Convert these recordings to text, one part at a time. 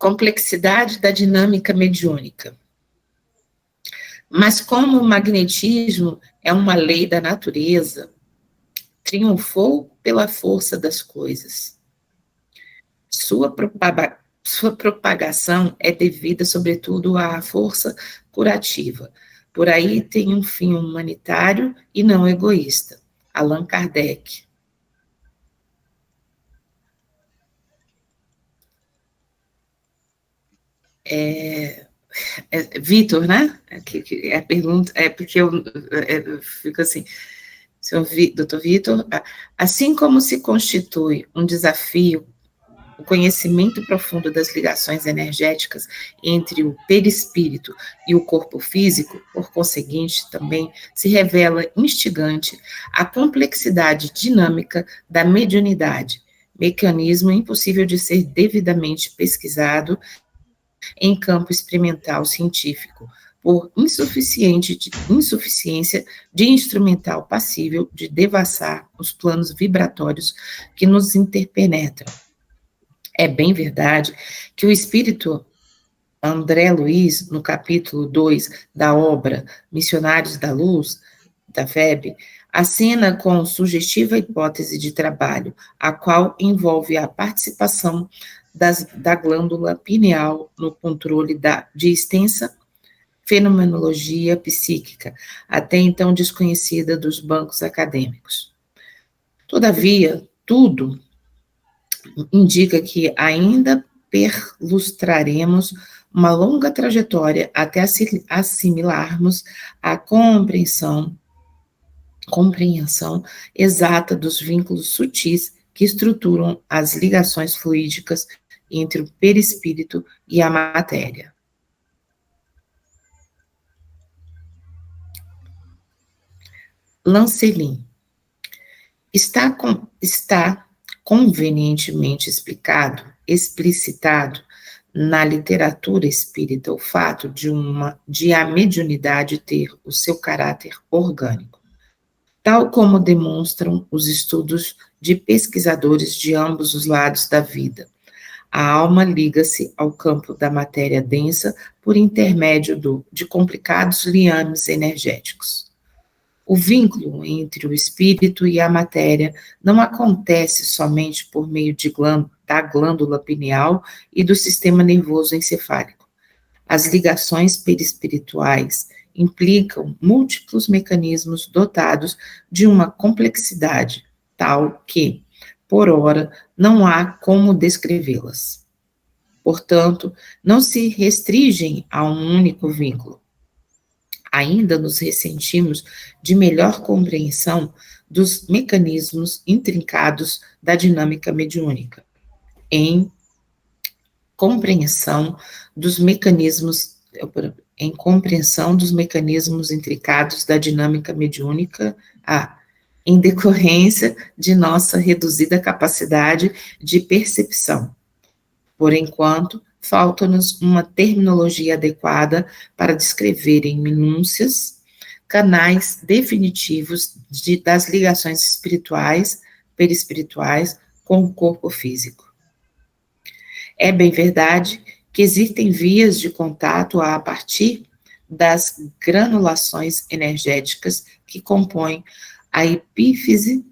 Complexidade da dinâmica mediúnica. Mas como o magnetismo é uma lei da natureza, triunfou pela força das coisas. Sua propagação é devida, sobretudo, à força curativa. Por aí tem um fim humanitário e não egoísta. Allan Kardec. Vitor, né? É a pergunta, é porque eu fico assim, doutor Vitor, assim como se constitui um desafio o conhecimento profundo das ligações energéticas entre o perispírito e o corpo físico, por conseguinte, também se revela instigante a complexidade dinâmica da mediunidade, mecanismo impossível de ser devidamente pesquisado em campo experimental científico, por insuficiência de instrumental passível de devassar os planos vibratórios que nos interpenetram. É bem verdade que o espírito André Luiz, no capítulo 2 da obra Missionários da Luz, da FEB, acena com sugestiva hipótese de trabalho, a qual envolve a participação da glândula pineal no controle de extensa fenomenologia psíquica, até então desconhecida dos bancos acadêmicos. Todavia, tudo indica que ainda perlustraremos uma longa trajetória até assimilarmos a compreensão exata dos vínculos sutis que estruturam as ligações fluídicas entre o perispírito e a matéria. Lancelin. Está convenientemente explicitado na literatura espírita o fato de a mediunidade ter o seu caráter orgânico, tal como demonstram os estudos de pesquisadores de ambos os lados da vida. A alma liga-se ao campo da matéria densa por intermédio de complicados liames energéticos. O vínculo entre o espírito e a matéria não acontece somente por meio da glândula pineal e do sistema nervoso encefálico. As ligações perispirituais implicam múltiplos mecanismos dotados de uma complexidade tal que, por ora, não há como descrevê-las. Portanto, não se restringem a um único vínculo. Ainda nos ressentimos de melhor compreensão dos mecanismos intrincados da dinâmica mediúnica, em compreensão dos mecanismos intricados da dinâmica mediúnica, em decorrência de nossa reduzida capacidade de percepção. Por enquanto, falta-nos uma terminologia adequada para descrever em minúcias canais definitivos das ligações espirituais, perispirituais com o corpo físico. É bem verdade que existem vias de contato a partir das granulações energéticas que compõem a epífise,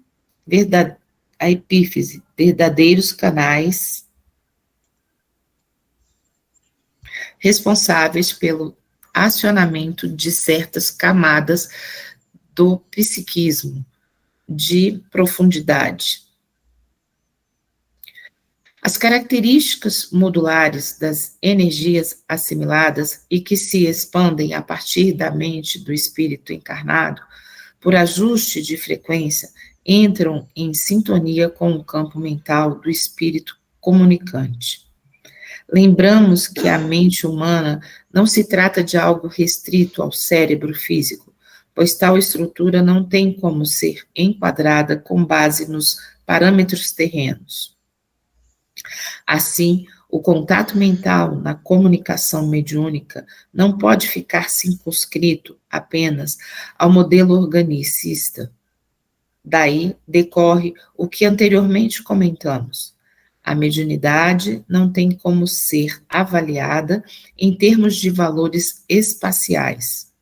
verdadeiros canais responsáveis pelo acionamento de certas camadas do psiquismo de profundidade. As características modulares das energias assimiladas e que se expandem a partir da mente do espírito encarnado, por ajuste de frequência, entram em sintonia com o campo mental do espírito comunicante. Lembramos que a mente humana não se trata de algo restrito ao cérebro físico, pois tal estrutura não tem como ser enquadrada com base nos parâmetros terrenos. Assim, o contato mental na comunicação mediúnica não pode ficar circunscrito apenas ao modelo organicista. Daí decorre o que anteriormente comentamos. A mediunidade não tem como ser avaliada em termos de valores espaciais.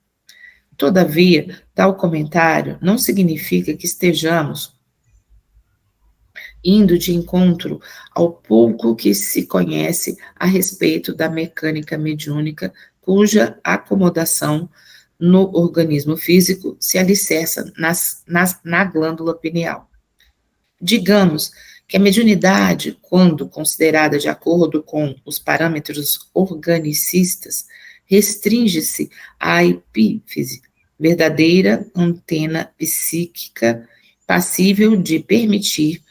Todavia, tal comentário não significa que estejamos indo de encontro ao pouco que se conhece a respeito da mecânica mediúnica, cuja acomodação no organismo físico se alicerça na glândula pineal. Digamos que a mediunidade, quando considerada de acordo com os parâmetros organicistas, restringe-se à epífise, verdadeira antena psíquica passível de permitir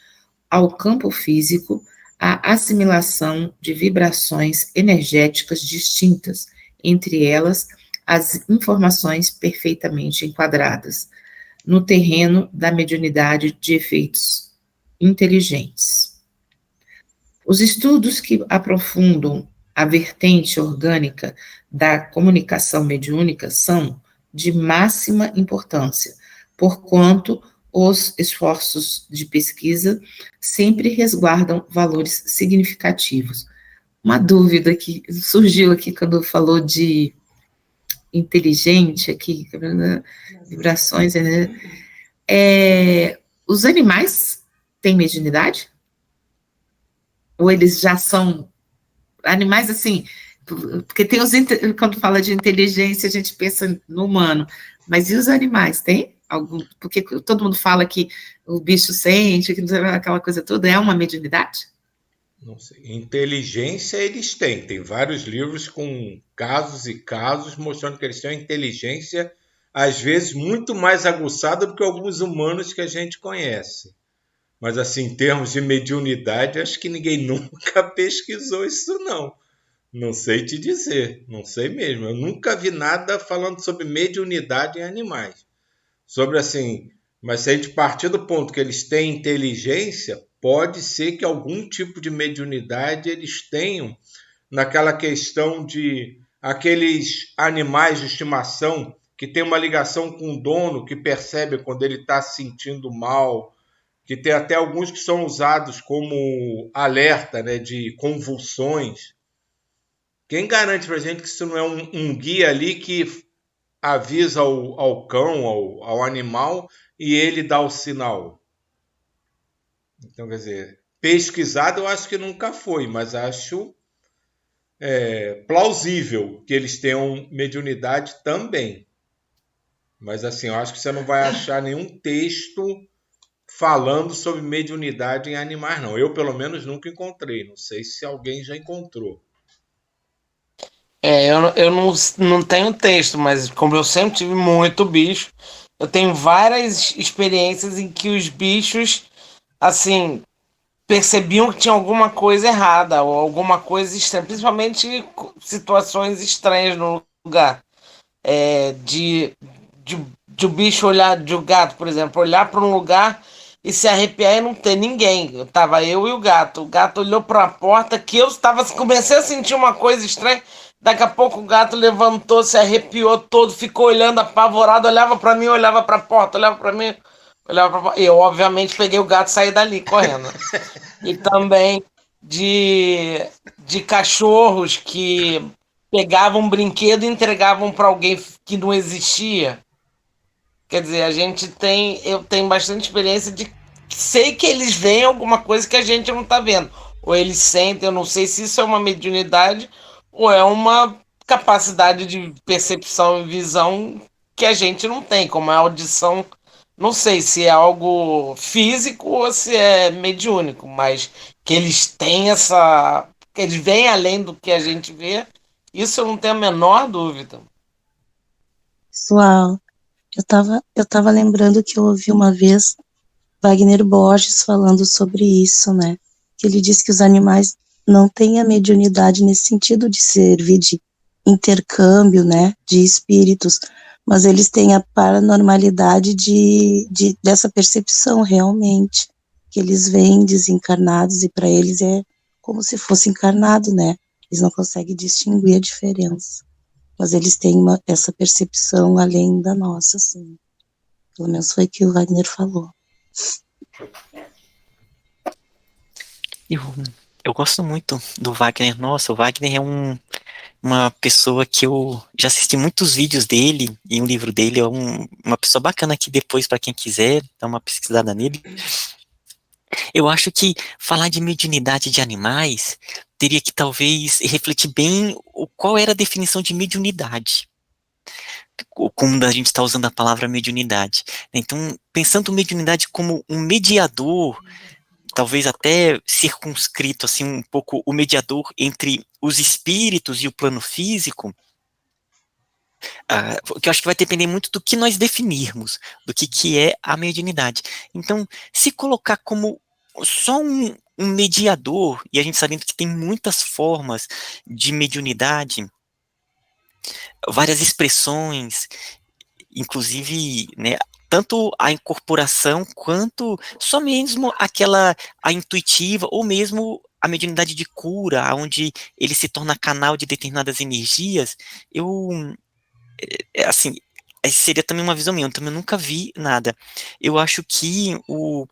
ao campo físico a assimilação de vibrações energéticas distintas, entre elas as informações perfeitamente enquadradas no terreno da mediunidade de efeitos inteligentes. Os estudos que aprofundam a vertente orgânica da comunicação mediúnica são de máxima importância, porquanto os esforços de pesquisa sempre resguardam valores significativos. Uma dúvida que surgiu aqui quando falou de inteligente, aqui, vibrações, né? Os animais têm mediunidade? Ou eles já são animais assim? Porque tem os, quando fala de inteligência, a gente pensa no humano, mas e os animais, tem? Porque todo mundo fala que o bicho sente, que aquela coisa toda, é uma mediunidade? Não sei. Inteligência eles têm. Tem vários livros com casos e casos mostrando que eles têm uma inteligência, às vezes, muito mais aguçada do que alguns humanos que a gente conhece. Mas, assim, em termos de mediunidade, acho que ninguém nunca pesquisou isso, não. Não sei te dizer. Não sei mesmo. Eu nunca vi nada falando sobre mediunidade em animais. Sobre assim, mas se a gente partir do ponto que eles têm inteligência, pode ser que algum tipo de mediunidade eles tenham naquela questão de aqueles animais de estimação que tem uma ligação com o dono, que percebe quando ele está se sentindo mal, que tem até alguns que são usados como alerta, né, de convulsões. Quem garante para a gente que isso não é um guia ali que avisa ao cão, ao animal, e ele dá o sinal? Então, quer dizer, pesquisado eu acho que nunca foi, mas acho plausível que eles tenham mediunidade também. Mas assim, eu acho que você não vai achar nenhum texto falando sobre mediunidade em animais, não. Eu, pelo menos, nunca encontrei. Não sei se alguém já encontrou. Eu não tenho texto, mas como eu sempre tive muito bicho, eu tenho várias experiências em que os bichos, assim, percebiam que tinha alguma coisa errada ou alguma coisa estranha, principalmente situações estranhas no lugar. De, de o bicho olhar, de o gato, por exemplo, olhar para um lugar e se arrepiar e não ter ninguém. Tava eu e o gato. O gato olhou para a porta que eu estava, comecei a sentir uma coisa estranha. Daqui a pouco o gato levantou, se arrepiou todo, ficou olhando apavorado, olhava para mim, olhava para a porta, olhava para mim, olhava para a porta. Eu, obviamente, peguei o gato e saí dali correndo. E também de cachorros que pegavam um brinquedo e entregavam para alguém que não existia. Quer dizer, eu tenho bastante experiência de sei que eles veem alguma coisa que a gente não está vendo. Ou eles sentem, eu não sei se isso é uma mediunidade ou é uma capacidade de percepção e visão que a gente não tem, como a audição. Não sei se é algo físico ou se é mediúnico, mas que eles têm essa. Que eles veem além do que a gente vê, isso eu não tenho a menor dúvida. Pessoal, eu tava lembrando que eu ouvi uma vez Wagner Borges falando sobre isso, né? Que ele diz que os animais não têm a mediunidade nesse sentido de servir de intercâmbio, né? De espíritos, mas eles têm a paranormalidade dessa percepção realmente, que eles veem desencarnados e para eles é como se fosse encarnado, né? Eles não conseguem distinguir a diferença, mas eles têm essa percepção além da nossa, assim. Pelo menos foi o que o Wagner falou. Eu gosto muito do Wagner. Nossa, o Wagner é uma pessoa que eu já assisti muitos vídeos dele e um livro dele. É uma pessoa bacana que depois, para quem quiser, dá uma pesquisada nele. Eu acho que falar de mediunidade de animais teria que talvez refletir bem qual era a definição de mediunidade, como a gente está usando a palavra mediunidade. Então, pensando mediunidade como um mediador, talvez até circunscrito assim um pouco o mediador entre os espíritos e o plano físico, que eu acho que vai depender muito do que nós definirmos, do que é a mediunidade. Então, se colocar como só um mediador, e a gente sabendo que tem muitas formas de mediunidade, várias expressões, inclusive, né, tanto a incorporação quanto só mesmo aquela, a intuitiva, ou mesmo a mediunidade de cura, onde ele se torna canal de determinadas energias, eu assim, seria também uma visão minha, eu também nunca vi nada. Eu acho que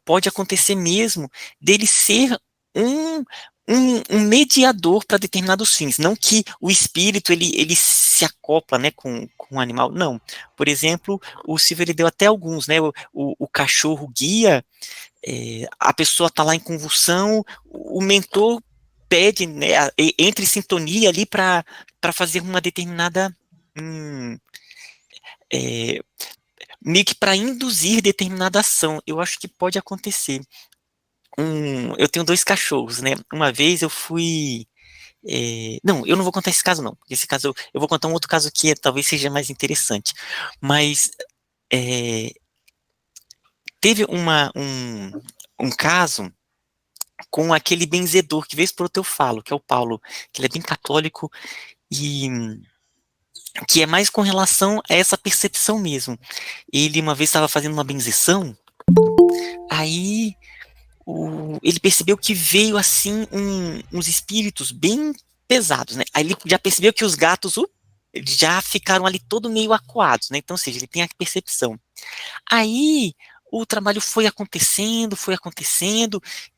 pode acontecer mesmo dele ser um, um mediador para determinados fins, não que o espírito ele se acopla, né, com o animal, não. Por exemplo, o Silvio ele deu até alguns, né, o cachorro guia, a pessoa está lá em convulsão, o mentor pede, né, entre em sintonia ali para fazer uma determinada hum, é, meio que para induzir determinada ação. Eu acho que pode acontecer. Eu tenho dois cachorros, né? Uma vez eu fui. Não, eu não vou contar esse caso, não. Esse caso eu vou contar um outro caso que talvez seja mais interessante. Mas é, teve um caso com aquele benzedor que vez por outro eu falo, que é o Paulo, que ele é bem católico e que é mais com relação a essa percepção mesmo. Ele uma vez estava fazendo uma benzeção. Aí ele percebeu que veio assim uns espíritos bem pesados, né? Aí ele já percebeu que os gatos eles já ficaram ali todo meio acuados, né? Então, ou seja, ele tem a percepção. Aí o trabalho foi acontecendo,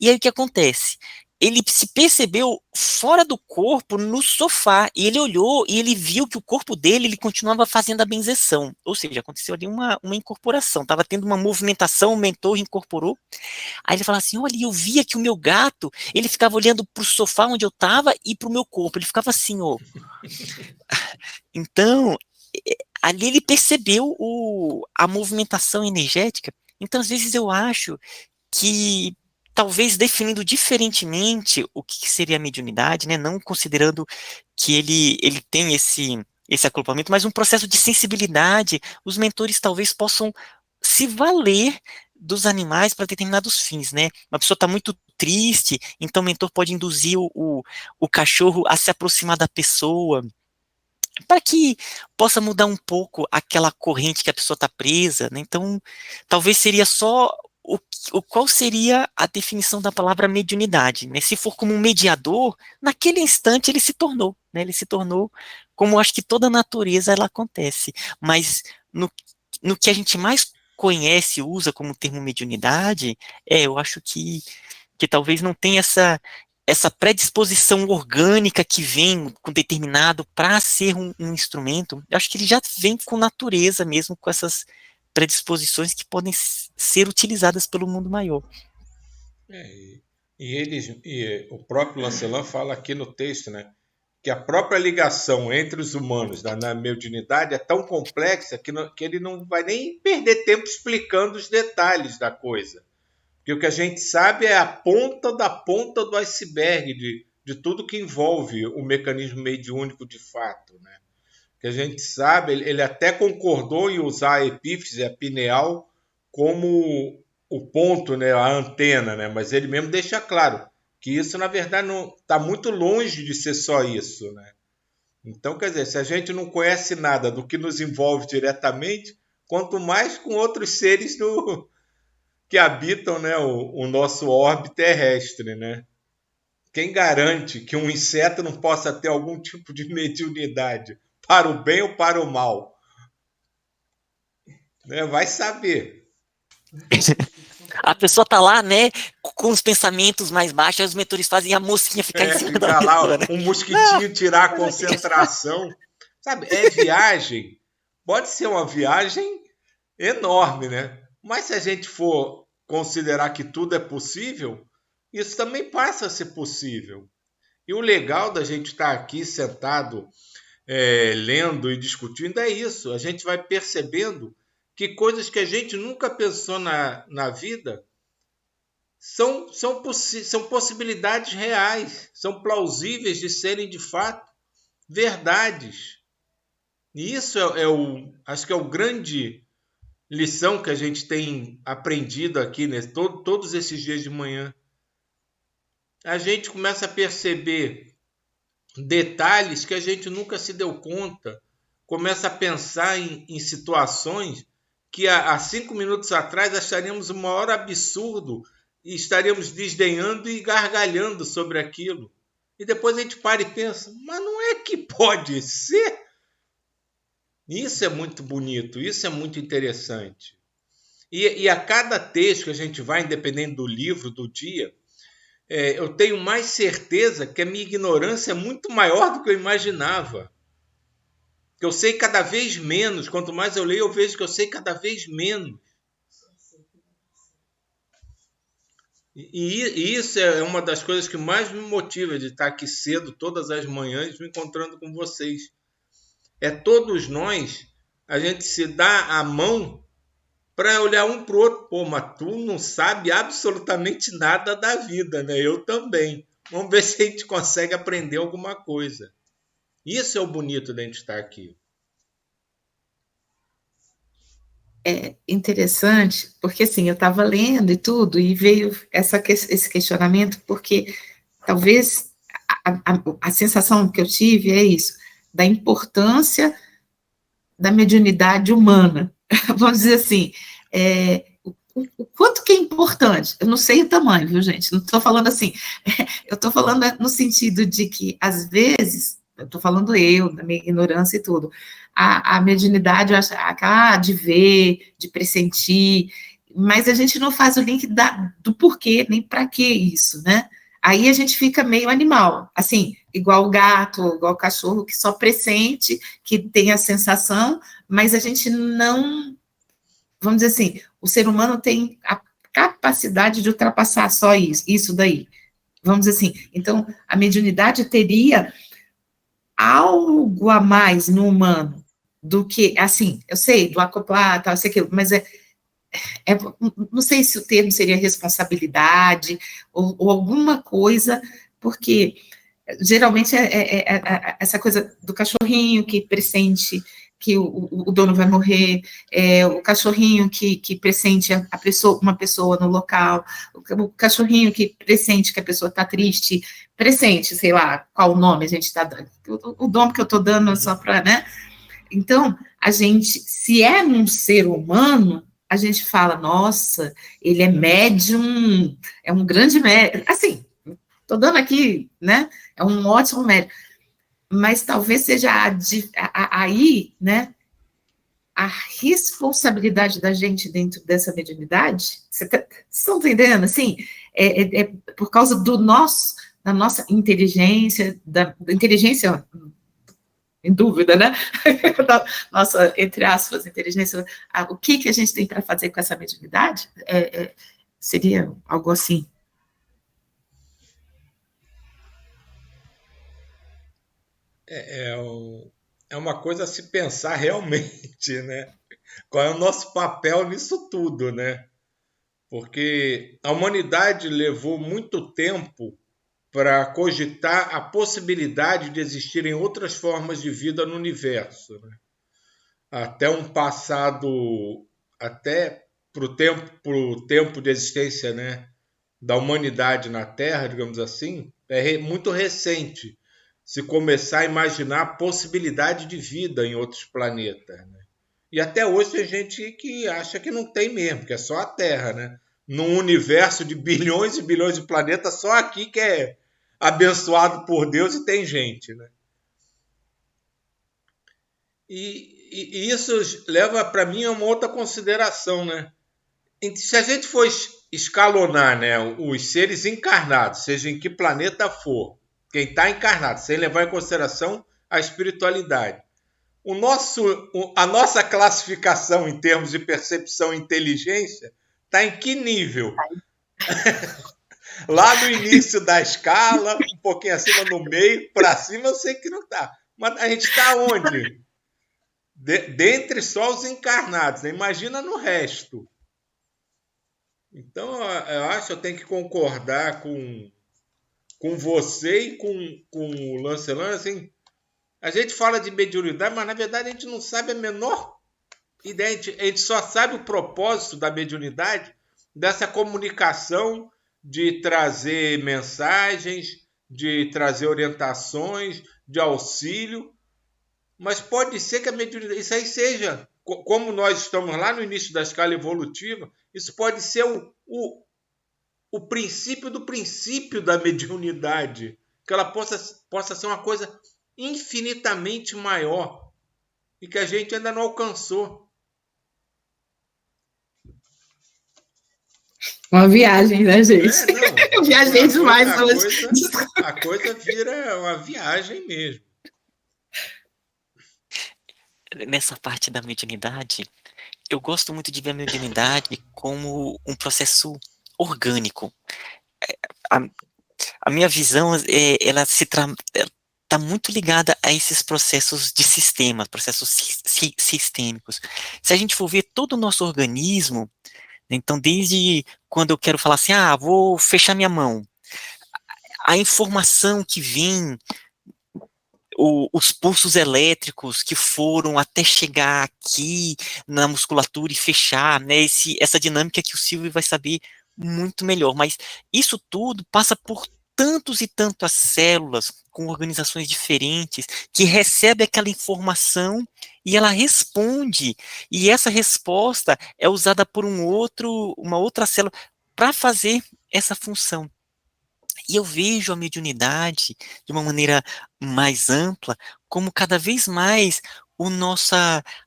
e aí o que acontece? Ele se percebeu fora do corpo no sofá, e ele olhou e ele viu que o corpo dele ele continuava fazendo a benzeção, ou seja, aconteceu ali uma incorporação, estava tendo uma movimentação, o mentor incorporou. Aí ele fala assim: olha, eu via que o meu gato, ele ficava olhando pro sofá onde eu estava e pro meu corpo, ele ficava assim, ó. Então, ali ele percebeu a movimentação energética. Então, às vezes eu acho que talvez definindo diferentemente o que seria a mediunidade, né, não considerando que ele tem esse acoplamento, mas um processo de sensibilidade, os mentores talvez possam se valer dos animais para determinados fins, né? Uma pessoa está muito triste, então o mentor pode induzir o cachorro a se aproximar da pessoa, para que possa mudar um pouco aquela corrente que a pessoa está presa, né? Então, talvez seria só qual seria a definição da palavra mediunidade, né? Se for como um mediador, naquele instante ele se tornou, né? Ele se tornou como acho que toda a natureza ela acontece, mas no, no que a gente mais conhece, usa como termo mediunidade, eu acho que talvez não tenha essa predisposição orgânica que vem com determinado para ser um instrumento. Eu acho que ele já vem com natureza mesmo, com essas predisposições que podem ser utilizadas pelo mundo maior. E o próprio Lancelot fala aqui no texto, né, que a própria ligação entre os humanos na mediunidade é tão complexa que ele não vai nem perder tempo explicando os detalhes da coisa. Porque o que a gente sabe é a ponta do iceberg de tudo que envolve o mecanismo mediúnico de fato, né? Que a gente sabe, ele até concordou em usar a epífise, a pineal, como o ponto, né, a antena, né? Mas ele mesmo deixa claro que isso, na verdade, não está muito longe de ser só isso, né? Então, quer dizer, se a gente não conhece nada do que nos envolve diretamente, quanto mais com outros seres que habitam, né, o nosso orbe terrestre, né? Quem garante que um inseto não possa ter algum tipo de mediunidade para o bem ou para o mal? Né? Vai saber. A pessoa tá lá, né, com os pensamentos mais baixos, aí os mentores fazem a mocinha ficar em cima da Ficar lá, pessoa, né? um mosquitinho tirar a concentração. Sabe, é viagem. Pode ser uma viagem enorme, né? Mas se a gente for considerar que tudo é possível, isso também passa a ser possível. E o legal da gente estar aqui sentado, lendo e discutindo é isso. A gente vai percebendo que coisas que a gente nunca pensou na vida são possibilidades reais, são plausíveis de serem de fato verdades. E isso acho que é o grande lição que a gente tem aprendido aqui, né? Todos esses dias de manhã. A gente começa a perceber detalhes que a gente nunca se deu conta, começa a pensar em situações que há 5 minutos atrás acharíamos o maior absurdo e estaríamos desdenhando e gargalhando sobre aquilo. E depois a gente para e pensa, mas não é que pode ser? Isso é muito bonito, isso é muito interessante. E a cada texto que a gente vai, independente do livro, do dia, eu tenho mais certeza que a minha ignorância é muito maior do que eu imaginava. Que eu sei cada vez menos. Quanto mais eu leio, eu vejo que eu sei cada vez menos. E isso é uma das coisas que mais me motiva de estar aqui cedo, todas as manhãs, me encontrando com vocês. Todos nós, a gente se dá a mão para olhar um para o outro. Pô, mas tu não sabe absolutamente nada da vida, né? Eu também. Vamos ver se a gente consegue aprender alguma coisa. Isso é o bonito da gente estar aqui. É interessante, porque assim, eu estava lendo e tudo, e veio esse questionamento, porque talvez a sensação que eu tive é isso, da importância da mediunidade humana. Vamos dizer assim, o quanto que é importante, eu não sei o tamanho, viu, gente? Não estou falando assim, eu estou falando no sentido de que, às vezes, eu estou falando da minha ignorância e tudo, a mediunidade, eu acho, de ver, de pressentir, mas a gente não faz o link do porquê, nem para que isso, né? Aí a gente fica meio animal, assim, igual o gato, igual o cachorro, que só pressente, que tem a sensação, mas a gente não, vamos dizer assim, o ser humano tem a capacidade de ultrapassar só isso daí. Vamos dizer assim, então, a mediunidade teria algo a mais no humano do que, assim, eu sei, do acoplar, tal, sei aquilo, mas não sei se o termo seria responsabilidade ou alguma coisa, porque geralmente essa coisa do cachorrinho que pressente que o dono vai morrer, o cachorrinho que pressente uma pessoa no local, o cachorrinho que pressente que a pessoa está triste, pressente, sei lá, qual o nome a gente está dando, o nome que eu estou dando só para, né? Então, a gente, se é um ser humano, a gente fala, nossa, ele é médium, é um grande médium, assim, estou dando aqui, né, é um ótimo médium, mas talvez seja aí, né, a responsabilidade da gente dentro dessa mediunidade, vocês estão entendendo, assim, por causa da nossa inteligência, da inteligência em dúvida, né? Da nossa, entre aspas, inteligência, o que a gente tem para fazer com essa mediunidade? Seria algo assim. É uma coisa a se pensar realmente, né? Qual é o nosso papel nisso tudo, né? Porque a humanidade levou muito tempo para cogitar a possibilidade de existirem outras formas de vida no universo, né? Até um passado, até para o tempo de existência, né, da humanidade na Terra, digamos assim, é muito recente se começar a imaginar a possibilidade de vida em outros planetas, né? E até hoje tem gente que acha que não tem mesmo, que é só a Terra, né? Num universo de bilhões e bilhões de planetas, só aqui que é abençoado por Deus e tem gente, né? E isso leva para mim a uma outra consideração, né? Se a gente for escalonar, né, os seres encarnados, seja em que planeta for, quem está encarnado, sem levar em consideração a espiritualidade. A nossa classificação em termos de percepção e inteligência está em que nível? Lá no início da escala, um pouquinho acima, no meio, para cima eu sei que não está. Mas a gente está onde? Dentre só os encarnados, né? Imagina no resto. Então, eu acho que eu tenho que concordar com você e com o Lancelot, assim, a gente fala de mediunidade, mas na verdade a gente não sabe a menor ideia, a gente só sabe o propósito da mediunidade, dessa comunicação, de trazer mensagens, de trazer orientações, de auxílio, mas pode ser que a mediunidade, isso aí seja, como nós estamos lá no início da escala evolutiva, isso pode ser o princípio do princípio da mediunidade, que ela possa ser uma coisa infinitamente maior e que a gente ainda não alcançou. Uma viagem, né, gente? Não. Viajei demais hoje. A coisa vira uma viagem mesmo. Nessa parte da mediunidade, eu gosto muito de ver a mediunidade como um processo orgânico. A minha visão, ela está muito ligada a esses processos de sistema, processos sistêmicos. Se a gente for ver todo o nosso organismo, então desde quando eu quero falar assim, vou fechar minha mão, a informação que vem, os pulsos elétricos que foram até chegar aqui na musculatura e fechar, né, essa dinâmica que o Silvio vai saber muito melhor, mas isso tudo passa por tantos e tantas células com organizações diferentes que recebe aquela informação e ela responde, e essa resposta é usada por uma outra célula para fazer essa função. E eu vejo a mediunidade de uma maneira mais ampla, como cada vez mais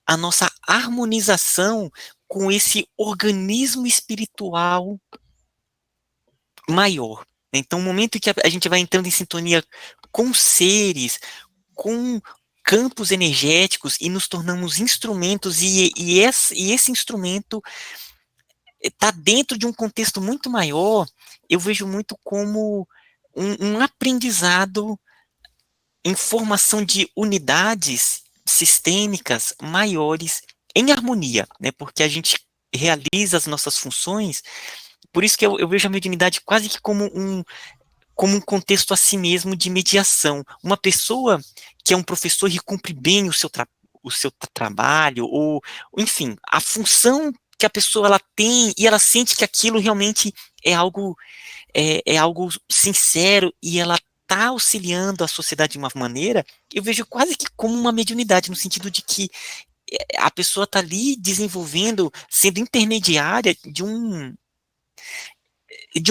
a nossa harmonização com esse organismo espiritual maior. Então, o momento que a gente vai entrando em sintonia com seres, com campos energéticos e nos tornamos instrumentos, e esse instrumento está dentro de um contexto muito maior, eu vejo muito como um aprendizado em formação de unidades sistêmicas maiores em harmonia, né? Porque a gente realiza as nossas funções, por isso que eu vejo a mediunidade quase que como um contexto a si mesmo de mediação. Uma pessoa que é um professor e cumpre bem o seu trabalho, ou, enfim, a função que a pessoa ela tem e ela sente que aquilo realmente é algo sincero e ela está auxiliando a sociedade de uma maneira, eu vejo quase que como uma mediunidade, no sentido de que a pessoa está ali desenvolvendo, sendo intermediária de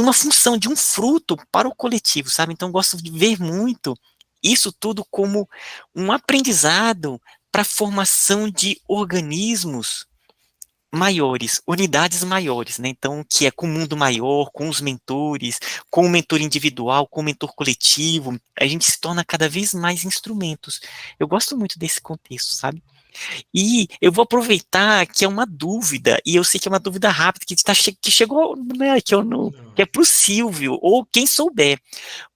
uma função, de um fruto para o coletivo, sabe? Então, eu gosto de ver muito isso tudo como um aprendizado para a formação de organismos maiores, unidades maiores, né? Então, que é com o mundo maior, com os mentores, com o mentor individual, com o mentor coletivo, a gente se torna cada vez mais instrumentos. Eu gosto muito desse contexto, sabe? E eu vou aproveitar que é uma dúvida, e eu sei que é uma dúvida rápida, que chegou, né, que é para o Silvio, ou quem souber,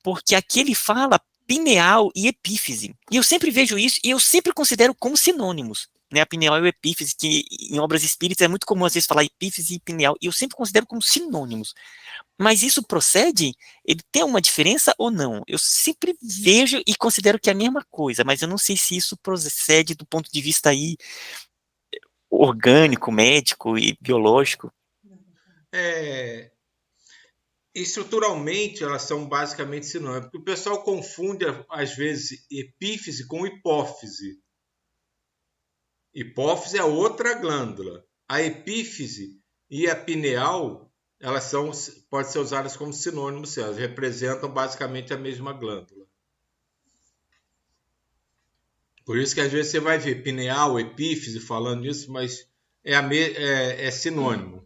porque aqui ele fala pineal e epífise, e eu sempre vejo isso, e eu sempre considero como sinônimos, né, a pineal e o epífise, que em obras espíritas é muito comum às vezes falar epífise e pineal, e eu sempre considero como sinônimos. Mas isso procede? Ele tem uma diferença ou não? Eu sempre vejo e considero que é a mesma coisa, mas eu não sei se isso procede do ponto de vista aí orgânico, médico e biológico. Estruturalmente, elas são basicamente sinônimas, porque o pessoal confunde, às vezes, epífise com hipófise. Hipófise é outra glândula. A epífise e a pineal, podem ser usadas como sinônimos, elas representam basicamente a mesma glândula. Por isso que às vezes você vai ver pineal, epífise falando isso, mas é sinônimo.